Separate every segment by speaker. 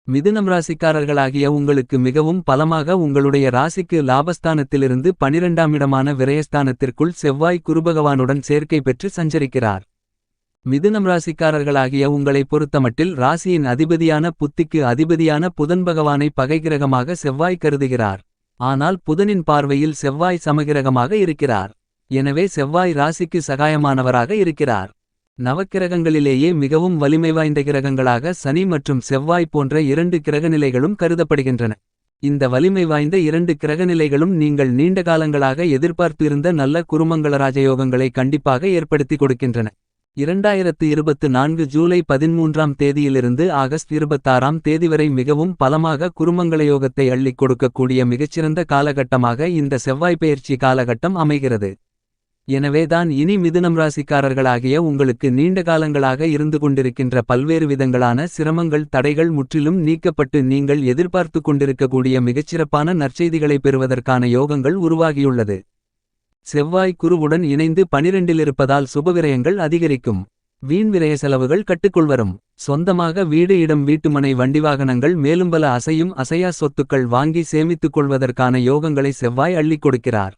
Speaker 1: மிதுனம் ராசிக்காரர்களாகிய உங்களுக்கு மிகவும் பலமாக உங்களுடைய ராசிக்கு லாபஸ்தானத்திலிருந்து 12ஆம் இடமான விரயஸ்தானத்திற்குள் செவ்வாய் குருபகவானுடன் சேர்க்கை பெற்று சஞ்சரிக்கிறார். மிதுனம் ராசிக்காரர்களாகிய உங்களை பொறுத்தமட்டில் ராசியின் அதிபதியான புத்திக்கு அதிபதியான புதன் பகவானை பகைகிரகமாக செவ்வாய் கருதுகிறார். ஆனால் புதனின் பார்வையில் செவ்வாய் சமகிரகமாக இருக்கிறார். எனவே செவ்வாய் ராசிக்கு சகாயமானவராக இருக்கிறார். நவக்கிரகங்களிலேயே மிகவும் வலிமை வாய்ந்த கிரகங்களாக சனி மற்றும் செவ்வாய் போன்ற 2 கிரகநிலைகளும் கருதப்படுகின்றன. இந்த வலிமை வாய்ந்த 2 கிரகநிலைகளும் நீங்கள் நீண்ட காலங்களாக எதிர்பார்த்து இருந்த நல்ல குருமங்கள ராஜயோகங்களை கண்டிப்பாக ஏற்படுத்தி கொடுக்கின்றன. 2024 ஜூலை 13ஆம் தேதியிலிருந்து ஆகஸ்ட் 26ஆம் தேதி வரை மிகவும் பலமாக குருமங்களயோகத்தை அள்ளிக் கொடுக்கக்கூடிய மிகச்சிறந்த காலகட்டமாக இந்த செவ்வாய் பெயர்ச்சி காலகட்டம் அமைகிறது. எனவேதான் இனி மிதுனம் ராசிக்காரர்களாகிய உங்களுக்கு நீண்ட காலங்களாக இருந்து கொண்டிருக்கின்ற பல்வேறு விதங்களான சிரமங்கள் தடைகள் முற்றிலும் நீக்கப்பட்டு நீங்கள் எதிர்பார்த்து கொண்டிருக்கக்கூடிய மிகச்சிறப்பான நற்செய்திகளை பெறுவதற்கான யோகங்கள் உருவாகியுள்ளது. செவ்வாய் குருவுடன் இணைந்து 12இல் இருப்பதால் சுபவிரயங்கள் அதிகரிக்கும். வீண் விரய செலவுகள் கட்டுக்குள்வரும். சொந்தமாக வீடு இடம் வீட்டுமனை வண்டிவாகனங்கள் மேலும் பல அசையும் அசையா சொத்துக்கள் வாங்கி சேமித்துக் கொள்வதற்கான யோகங்களை செவ்வாய் அள்ளிக் கொடுக்கிறார்.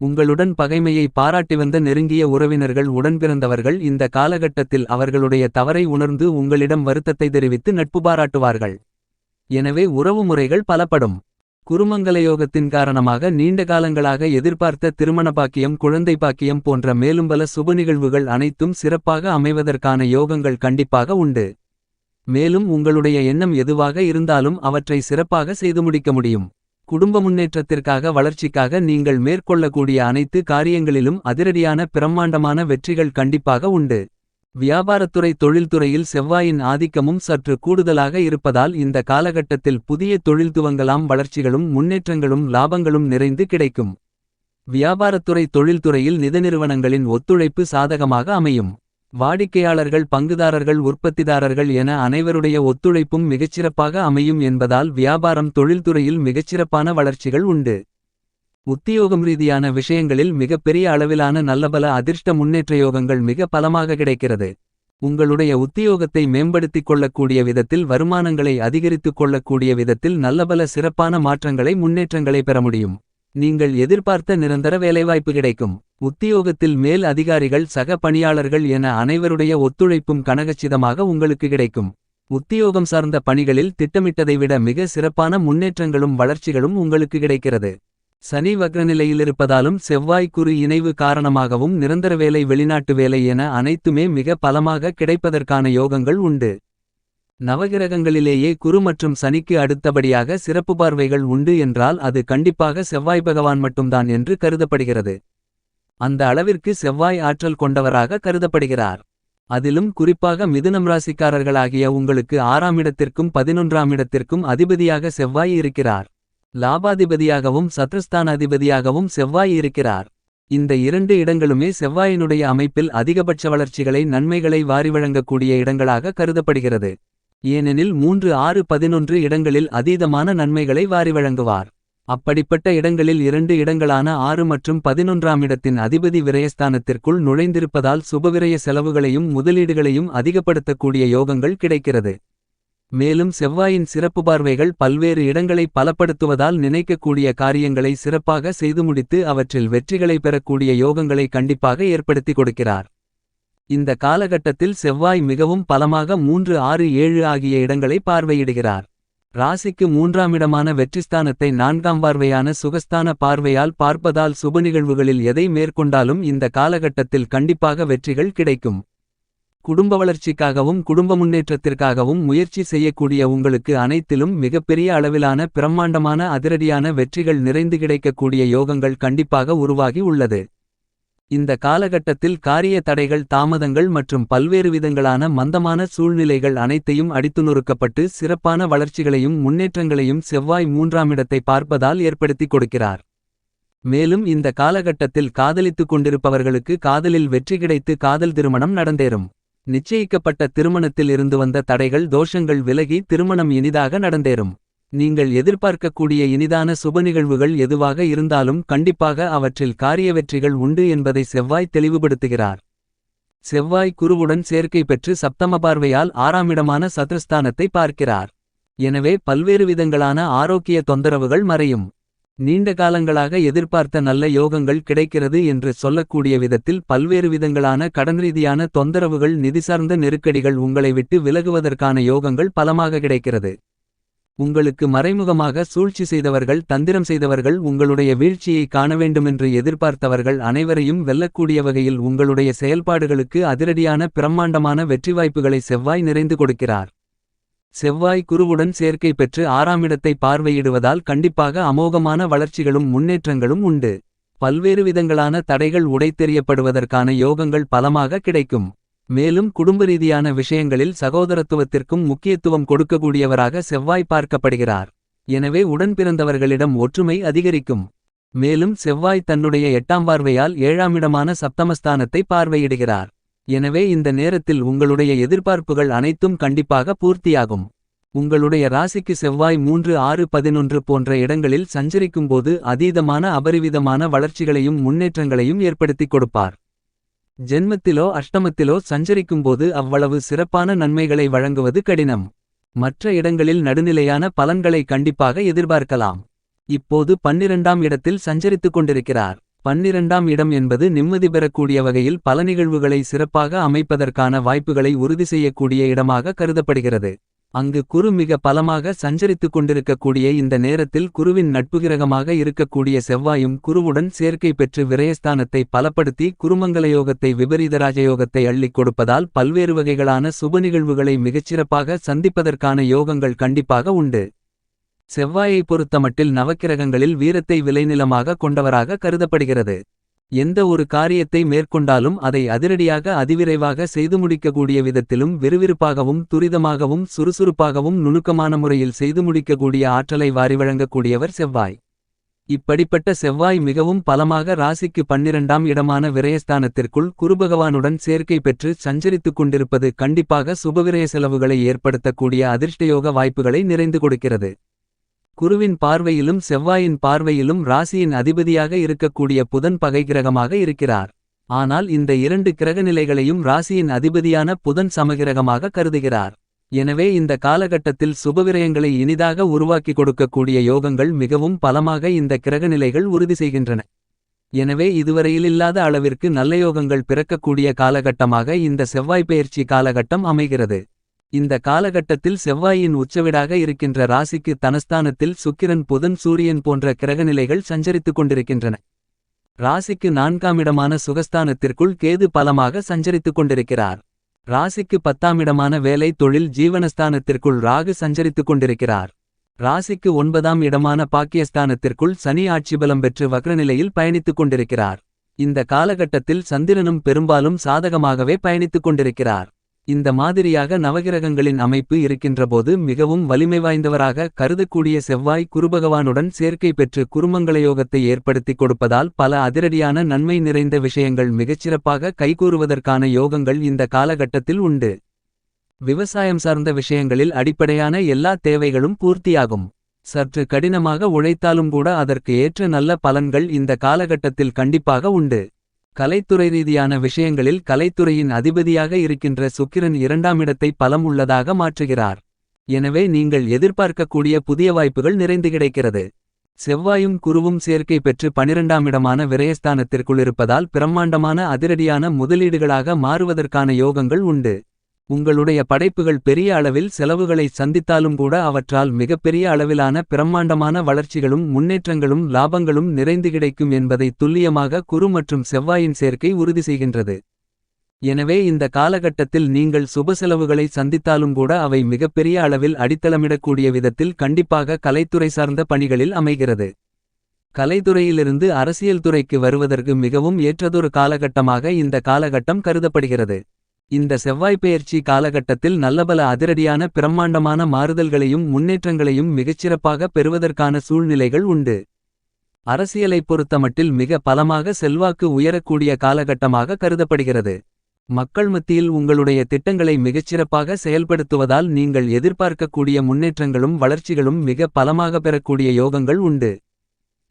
Speaker 1: உங்களுடன் பகைமையை பாராட்டி வந்த நெருங்கிய உறவினர்கள் உடன்பிறந்தவர்கள் இந்த காலகட்டத்தில் அவர்களுடைய தவறை உணர்ந்து உங்களிடம் வருத்தத்தை தெரிவித்து நட்பு பாராட்டுவார்கள். எனவே உறவு முறைகள் பலப்படும். குருமங்களயோகத்தின் காரணமாக நீண்ட காலங்களாக எதிர்பார்த்த திருமண பாக்கியம் குழந்தை பாக்கியம் போன்ற மேலும் பல சுப நிகழ்வுகள் அனைத்தும் சிறப்பாக அமைவதற்கான யோகங்கள் கண்டிப்பாக உண்டு. மேலும் உங்களுடைய எண்ணம் எதுவாக இருந்தாலும் அவற்றை சிறப்பாக செய்து முடிக்க முடியும். குடும்ப முன்னேற்றத்திற்காக வளர்ச்சிக்காக நீங்கள் மேற்கொள்ளக்கூடிய அனைத்து காரியங்களிலும் அதிரடியான பிரம்மாண்டமான வெற்றிகள் கண்டிப்பாக உண்டு. வியாபாரத்துறை தொழில்துறையில் செவ்வாயின் ஆதிக்கமும் சற்று கூடுதலாக இருப்பதால் இந்த காலகட்டத்தில் புதிய தொழில் துவங்கலாம். வளர்ச்சிகளும் முன்னேற்றங்களும் லாபங்களும் நிறைந்து கிடைக்கும். வியாபாரத்துறை தொழில்துறையில் நிதிநிறுவனங்களின் ஒத்துழைப்பு சாதகமாக அமையும். வாடிக்கையாளர்கள் பங்குதாரர்கள் உற்பத்திதாரர்கள் என அனைவருடைய ஒத்துழைப்பும் மிகச்சிறப்பாக அமையும் என்பதால் வியாபாரம் தொழில்துறையில் மிகச்சிறப்பான வளர்ச்சிகள் உண்டு. உத்தியோகம் ரீதியான விஷயங்களில் மிகப்பெரிய அளவிலான நல்லபல அதிர்ஷ்ட முன்னேற்ற யோகங்கள் மிக பலமாக கிடைக்கிறது. உங்களுடைய உத்தியோகத்தை மேம்படுத்திக் கொள்ளக்கூடிய விதத்தில் வருமானங்களை அதிகரித்துக் கொள்ளக்கூடிய விதத்தில் நல்லபல சிறப்பான மாற்றங்களை முன்னேற்றங்களை பெற முடியும். நீங்கள் எதிர்பார்த்த நிரந்தர வேலைவாய்ப்பு கிடைக்கும். உத்தியோகத்தில் மேல் அதிகாரிகள் சக பணியாளர்கள் என அனைவருடைய ஒத்துழைப்பும் கனகச்சிதமாக உங்களுக்கு கிடைக்கும். உத்தியோகம் சார்ந்த பணிகளில் திட்டமிட்டதை விட மிக சிறப்பான முன்னேற்றங்களும் வளர்ச்சிகளும் உங்களுக்கு கிடைக்கிறது. சனி வக்ரநிலையில் இருப்பதாலும் செவ்வாய் குரு இணைவு காரணமாகவும் நிரந்தர வேலை வெளிநாட்டு வேலை என அனைத்துமே மிக பலமாக கிடைப்பதற்கான யோகங்கள் உண்டு. நவகிரகங்களிலேயே குரு மற்றும் சனிக்கு அடுத்தபடியாக சிறப்பு பார்வைகள் உண்டு என்றால் அது கண்டிப்பாக செவ்வாய் பகவான் மட்டும்தான் என்று கருதப்படுகிறது. அந்த அளவிற்கு செவ்வாய் ஆற்றல் கொண்டவராக கருதப்படுகிறார். அதிலும் குறிப்பாக மிதுனம் ராசிக்காரர்களாகிய உங்களுக்கு 6ஆம் இடத்திற்கும் 11ஆம் இடத்திற்கும் அதிபதியாக செவ்வாய் இருக்கிறார். லாபாதிபதியாகவும் சத்ருஸ்தானாதிபதியாகவும் செவ்வாய் இருக்கிறார். இந்த 2 இடங்களுமே செவ்வாயினுடைய அமைப்பில் அதிகபட்ச வளர்ச்சிகளை நன்மைகளை வாரி வழங்கக்கூடிய இடங்களாக கருதப்படுகிறது. ஏனெனில் 3 6 11 இடங்களில் அதீதமான நன்மைகளை வாரி வழங்குவார். அப்படிப்பட்ட இடங்களில் 2 இடங்களான 6 மற்றும் 11ஆம் இடத்தின் அதிபதி விரயஸ்தானத்திற்குள் நுழைந்திருப்பதால் சுபவிரய செலவுகளையும் முதலீடுகளையும் அதிகப்படுத்தக்கூடிய யோகங்கள் கிடைக்கிறது. மேலும் செவ்வாயின் சிறப்பு பார்வைகள் பல்வேறு இடங்களை பலப்படுத்துவதால் நினைக்கக்கூடிய காரியங்களை சிறப்பாக செய்து முடித்து அவற்றில் வெற்றிகளை பெறக்கூடிய யோகங்களை கண்டிப்பாக ஏற்படுத்தி கொடுக்கிறார். இந்த காலகட்டத்தில் செவ்வாய் மிகவும் பலமாக 3 6 7 ஆகிய இடங்களை பார்வையிடுகிறார். ராசிக்கு 3ஆம் இடமான வெற்றிஸ்தானத்தை 4ஆம் பார்வையான சுகஸ்தான பார்வையால் பார்ப்பதால் சுப நிகழ்வுகளில் எதை மேற்கொண்டாலும் இந்த காலகட்டத்தில் கண்டிப்பாக வெற்றிகள் கிடைக்கும். குடும்ப வளர்ச்சிக்காகவும் குடும்ப முன்னேற்றத்திற்காகவும் முயற்சி செய்யக்கூடிய உங்களுக்கு அனைத்திலும் மிகப்பெரிய அளவிலான பிரம்மாண்டமான அதிரடியான வெற்றிகள் நிறைந்து கிடைக்கக்கூடிய யோகங்கள் கண்டிப்பாக உருவாகி உள்ளது. இந்த காலகட்டத்தில் காரிய தடைகள் தாமதங்கள் மற்றும் பல்வேறு விதங்களான மந்தமான சூழ்நிலைகள் அனைத்தையும் அடித்து நொறுக்கப்பட்டு சிறப்பான வளர்ச்சிகளையும் முன்னேற்றங்களையும் செவ்வாய் 3ஆம் இடத்தை பார்ப்பதால் ஏற்படுத்தி கொடுக்கிறார். மேலும் இந்த காலகட்டத்தில் காதலித்துக் கொண்டிருப்பவர்களுக்கு காதலில் வெற்றி கிடைத்து காதல் திருமணம் நடந்தேறும். நிச்சயிக்கப்பட்ட திருமணத்தில் இருந்து வந்த தடைகள் தோஷங்கள் விலகி திருமணம் இனிதாக நடந்தேறும். நீங்கள் எதிர்பார்க்கக்கூடிய இனிதான சுப நிகழ்வுகள் எதுவாக இருந்தாலும் கண்டிப்பாக அவற்றில் காரிய வெற்றிகள் உண்டு என்பதை செவ்வாய் தெளிவுபடுத்துகிறார். செவ்வாய் குருவுடன் சேர்க்கை பெற்று சப்தம பார்வையால் 6ஆம் இடமான சத்ருஸ்தானத்தை பார்க்கிறார். எனவே பல்வேறு விதங்களான ஆரோக்கிய தொந்தரவுகள் மறையும். நீண்ட காலங்களாக எதிர்பார்த்த நல்ல யோகங்கள் கிடைக்கிறது என்று சொல்லக்கூடிய விதத்தில் பல்வேறு விதங்களான கடன்ரீதியான தொந்தரவுகள் நிதிசார்ந்த நெருக்கடிகள் உங்களை விட்டு விலகுவதற்கான யோகங்கள் பலமாக கிடைக்கிறது. உங்களுக்கு மறைமுகமாக சூழ்ச்சி செய்தவர்கள் தந்திரம் செய்தவர்கள் உங்களுடைய வீழ்ச்சியை காண வேண்டுமென்று எதிர்பார்த்தவர்கள் அனைவரையும் வெல்லக்கூடிய வகையில் உங்களுடைய செயல்பாடுகளுக்கு அதிரடியான பிரம்மாண்டமான வெற்றி வாய்ப்புகளை செவ்வாய் நிறைந்து கொடுக்கிறார். செவ்வாய் குருவுடன் சேர்க்கை பெற்று 6ஆம் இடத்தை பார்வையிடுவதால் கண்டிப்பாக அமோகமான வளர்ச்சிகளும் முன்னேற்றங்களும் உண்டு. பல்வேறு விதங்களான தடைகள் உடைத்தெறியப்படுவதற்கான யோகங்கள் பலமாக கிடைக்கும். மேலும் குடும்ப ரீதியான விஷயங்களில் சகோதரத்துவத்திற்கும் முக்கியத்துவம் கொடுக்கக்கூடியவராக செவ்வாய் பார்க்கப்படுகிறார். எனவே உடன்பிறந்தவர்களிடம் ஒற்றுமை அதிகரிக்கும். மேலும் செவ்வாய் தன்னுடைய 8ஆம் பார்வையால் 7ஆம் இடமான சப்தமஸ்தானத்தை பார்வையிடுகிறார். எனவே இந்த நேரத்தில் உங்களுடைய எதிர்பார்ப்புகள் அனைத்தும் கண்டிப்பாக பூர்த்தியாகும். உங்களுடைய ராசிக்கு செவ்வாய் 3, 6, 11 போன்ற இடங்களில் சஞ்சரிக்கும்போது அதீதமான அபரிவிதமான வளர்ச்சிகளையும் முன்னேற்றங்களையும் ஏற்படுத்திக் கொடுப்பார். ஜென்மத்திலோ அஷ்டமத்திலோ சஞ்சரிக்கும்போது அவ்வளவு சிறப்பான நன்மைகளை வழங்குவது கடினம். மற்ற இடங்களில் நடுநிலையான பலன்களை கண்டிப்பாக எதிர்பார்க்கலாம். இப்போது 12ஆம் இடத்தில் சஞ்சரித்துக் கொண்டிருக்கிறார். 12ஆம் இடம் என்பது நிம்மதி பெறக்கூடிய வகையில் பல நிகழ்வுகளை சிறப்பாக அமைப்பதற்கான வாய்ப்புகளை உறுதி செய்யக்கூடிய இடமாக கருதப்படுகிறது. அங்கு குரு மிக பலமாக சஞ்சரித்துக் கொண்டிருக்கக்கூடிய இந்த நேரத்தில் குருவின் நட்புகிரகமாக இருக்கக்கூடிய செவ்வாயும் குருவுடன் சேர்க்கை பெற்று விரயஸ்தானத்தை பலப்படுத்தி குருமங்கலயோகத்தை விபரீதராஜயோகத்தை அள்ளிக் கொடுப்பதால் பல்வேறு வகைகளான சுப நிகழ்வுகளை மிகச்சிறப்பாக சந்திப்பதற்கான யோகங்கள் கண்டிப்பாக உண்டு. செவ்வாயை பொறுத்தமட்டில் நவக்கிரகங்களில் வீரத்தை விளைநிலமாக கொண்டவராக கருதப்படுகிறது. எந்த ஒரு காரியத்தை மேற்கொண்டாலும் அதை அதிரடியாக அதிவிரைவாக செய்து முடிக்கக்கூடிய விதத்திலும் விறுவிறுப்பாகவும் துரிதமாகவும் சுறுசுறுப்பாகவும் நுணுக்கமான முறையில் செய்து முடிக்கக்கூடிய ஆற்றலை வாரி வழங்கக்கூடியவர் செவ்வாய். இப்படிப்பட்ட செவ்வாய் மிகவும் பலமாக ராசிக்கு 12ஆம் இடமான விரயஸ்தானத்திற்குள் குருபகவானுடன் சேர்க்கை பெற்று சஞ்சரித்துக் கொண்டிருப்பது கண்டிப்பாக சுபவிரய செலவுகளை ஏற்படுத்தக்கூடிய அதிர்ஷ்டயோக வாய்ப்புகளை நிறைந்து கொடுக்கிறது. குருவின் பார்வையிலும் செவ்வாயின் பார்வையிலும் ராசியின் அதிபதியாக இருக்கக்கூடிய புதன் பகை கிரகமாக இருக்கிறார். ஆனால் இந்த 2 கிரகநிலைகளையும் ராசியின் அதிபதியான புதன் சமகிரகமாக கருதுகிறார். எனவே இந்த காலகட்டத்தில் சுபவிரயங்களை இனிதாக உருவாக்கி கொடுக்கக்கூடிய யோகங்கள் மிகவும் பலமாக இந்த கிரகநிலைகள் உறுதி செய்கின்றன. எனவே இதுவரையில் இல்லாத அளவிற்கு நல்ல யோகங்கள் பிறக்கக்கூடிய காலகட்டமாக இந்த செவ்வாய் பெயர்ச்சி காலகட்டம் அமைகிறது. இந்த காலகட்டத்தில் செவ்வாயின் உச்சவிடாக இருக்கின்ற ராசிக்கு தனஸ்தானத்தில் சுக்கிரன் புதன் சூரியன் போன்ற கிரகநிலைகள் சஞ்சரித்துக் கொண்டிருக்கின்றன. ராசிக்கு 4ஆம் இடமான சுகஸ்தானத்திற்குள் கேது பலமாக சஞ்சரித்துக் கொண்டிருக்கிறார். ராசிக்கு 10ஆம் இடமான வேலை தொழில் ஜீவனஸ்தானத்திற்குள் ராகு சஞ்சரித்துக் கொண்டிருக்கிறார். ராசிக்கு 9ஆம் இடமான பாக்கியஸ்தானத்திற்குள் சனி ஆட்சிபலம் பெற்று வக்ரநிலையில் பயணித்துக் கொண்டிருக்கிறார். இந்த காலகட்டத்தில் சந்திரனும் பெரும்பாலும் சாதகமாகவே பயணித்துக் கொண்டிருக்கிறார். இந்த மாதிரியாக நவகிரகங்களின் அமைப்பு இருக்கின்றபோது மிகவும் வலிமை வாய்ந்தவராக கருதக்கூடிய செவ்வாய் குருபகவானுடன் சேர்க்கை பெற்று குருமங்கலயோகத்தை ஏற்படுத்திக் கொடுப்பதால் பல அதிரடியான நன்மை நிறைந்த விஷயங்கள் மிகச்சிறப்பாக கைகூறுவதற்கான யோகங்கள் இந்த காலகட்டத்தில் உண்டு. விவசாயம் சார்ந்த விஷயங்களில் அடிப்படையான எல்லா தேவைகளும் பூர்த்தியாகும். சற்று கடினமாக உழைத்தாலும் கூட அதற்கு ஏற்ற நல்ல பலன்கள் இந்த காலகட்டத்தில் கண்டிப்பாக உண்டு. கலைத்துறை ரீதியான விஷயங்களில் கலைத்துறையின் அதிபதியாக இருக்கின்ற சுக்கிரன் 2ஆம் இடத்தை பலம் உள்ளதாக மாற்றுகிறார். எனவே நீங்கள் எதிர்பார்க்கக்கூடிய புதிய வாய்ப்புகள் நிறைந்து கிடைக்கிறது. செவ்வாயும் குருவும் சேர்க்கை பெற்று 12ஆம் இடமான விரயஸ்தானத்திற்குள் இருப்பதால் பிரம்மாண்டமான அதிரடியான முதலீடுகளாக மாறுவதற்கான யோகங்கள் உண்டு. உங்களுடைய படைப்புகள் பெரிய அளவில் செலவுகளை சந்தித்தாலும் கூட அவற்றால் மிகப்பெரிய அளவிலான பிரம்மாண்டமான வளர்ச்சிகளும் முன்னேற்றங்களும் லாபங்களும் நிறைந்து கிடைக்கும் என்பதை துல்லியமாக குரு மற்றும் செவ்வாயின் சேர்க்கை உறுதி செய்கின்றது. எனவே இந்த காலகட்டத்தில் நீங்கள் சுப செலவுகளை சந்தித்தாலும் கூட அவை மிகப்பெரிய அளவில் அடித்தளமிடக்கூடிய விதத்தில் கண்டிப்பாக கலைத்துறை சார்ந்த பணிகளில் அமைகிறது. கலைத்துறையிலிருந்து அரசியல் துறைக்கு வருவதற்கு மிகவும் ஏற்றதொரு காலகட்டமாக இந்த காலகட்டம் கருதப்படுகிறது. இந்த செவ்வாய் பெயர்ச்சி காலகட்டத்தில் நல்லபல அதிரடியான பிரம்மாண்டமான மாறுதல்களையும் முன்னேற்றங்களையும் மிகச்சிறப்பாக பெறுவதற்கான சூழ்நிலைகள் உண்டு. அரசியலைப் பொறுத்தமட்டில் மிக பலமாக செல்வாக்கு உயரக்கூடிய காலகட்டமாக கருதப்படுகிறது. மக்கள் மத்தியில் உங்களுடைய திட்டங்களை மிகச்சிறப்பாக செயல்படுத்துவதால் நீங்கள் எதிர்பார்க்கக்கூடிய முன்னேற்றங்களும் வளர்ச்சிகளும் மிக பலமாக பெறக்கூடிய யோகங்கள் உண்டு.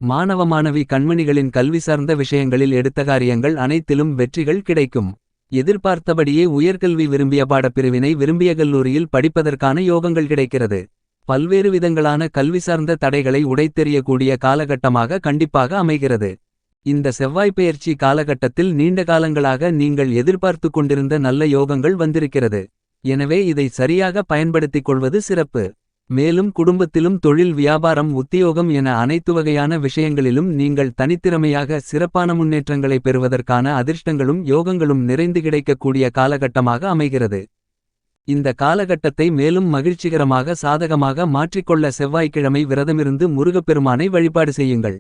Speaker 1: மாணவ மாணவி கண்மணிகளின் கல்வி சார்ந்த விஷயங்களில் எடுத்த காரியங்கள் அனைத்திலும் வெற்றிகள் கிடைக்கும். எதிர்பார்த்தபடியே உயர்கல்வி விரும்பிய பாடப்பிரிவினை விரும்பிய கல்லூரியில் படிப்பதற்கான யோகங்கள் கிடைக்கிறது. பல்வேறு விதங்களான கல்வி சார்ந்த தடைகளை உடைத்தெறியக்கூடிய காலகட்டமாக கண்டிப்பாக அமைகிறது. இந்த செவ்வாய்ப்பெயர்ச்சி காலகட்டத்தில் நீண்ட காலங்களாக நீங்கள் எதிர்பார்த்து கொண்டிருந்த நல்ல யோகங்கள் வந்திருக்கிறது. எனவே இதை சரியாக பயன்படுத்திக் கொள்வது சிறப்பு. மேலும் குடும்பத்திலும் தொழில் வியாபாரம் உத்தியோகம் என அனைத்து வகையான விஷயங்களிலும் நீங்கள் தனித்திறமையாக சிறப்பான முன்னேற்றங்களை பெறுவதற்கான அதிர்ஷ்டங்களும் யோகங்களும் நிறைந்து கிடைக்கக்கூடிய காலகட்டமாக அமைகிறது. இந்த காலகட்டத்தை மேலும் மகிழ்ச்சிகரமாக சாதகமாக மாற்றிக்கொள்ள செவ்வாய்க்கிழமை விரதமிருந்து முருகப்பெருமானை வழிபாடு செய்யுங்கள்.